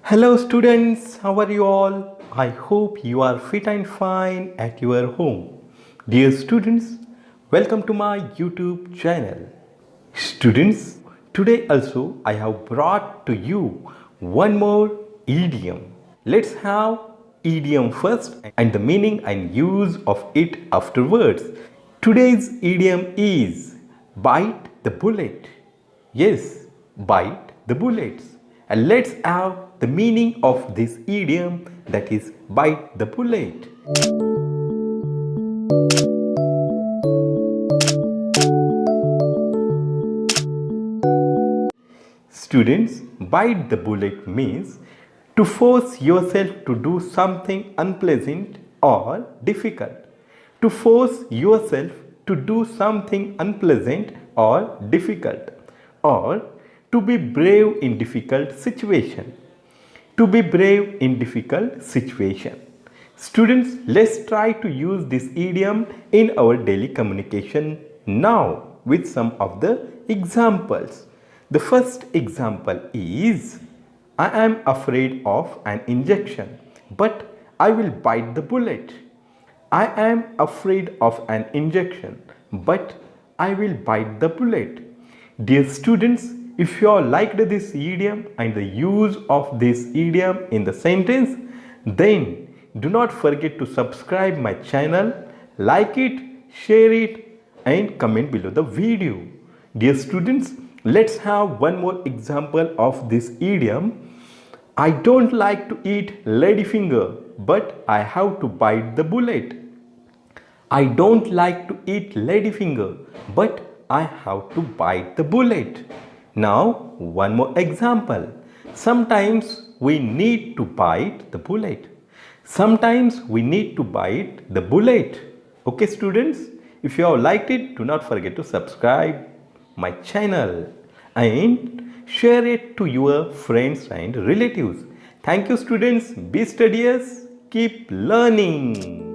Hello students, how are you all? I hope you are fit and fine at your home. Dear students, welcome to my YouTube channel. Students, today also I have brought to you one more idiom. Let's have idiom first and the meaning and use of it afterwards. Today's idiom is bite the bullet. Yes, bite the bullets. And let's have the meaning of this idiom, that is bite the bullet. Students, bite the bullet means to force yourself to do something unpleasant or difficult. To force yourself to do something unpleasant or difficult, or to be brave in difficult situation. To be brave in difficult situation. Students, let's try to use this idiom in our daily communication now with some of the examples. The first example is, I am afraid of an injection, but I will bite the bullet. I am afraid of an injection, but I will bite the bullet. Dear students, if you all liked this idiom and the use of this idiom in the sentence, then do not forget to subscribe my channel, like it, share it and comment below the video. Dear students, let's have one more example of this idiom. I don't like to eat ladyfinger, but I have to bite the bullet. I don't like to eat ladyfinger, but I have to bite the bullet. Now, one more example. Sometimes we need to bite the bullet. Sometimes we need to bite the bullet. Okay, students? If you have liked it, do not forget to subscribe my channel and share it to your friends and relatives. Thank you, students. Be studious. Keep learning.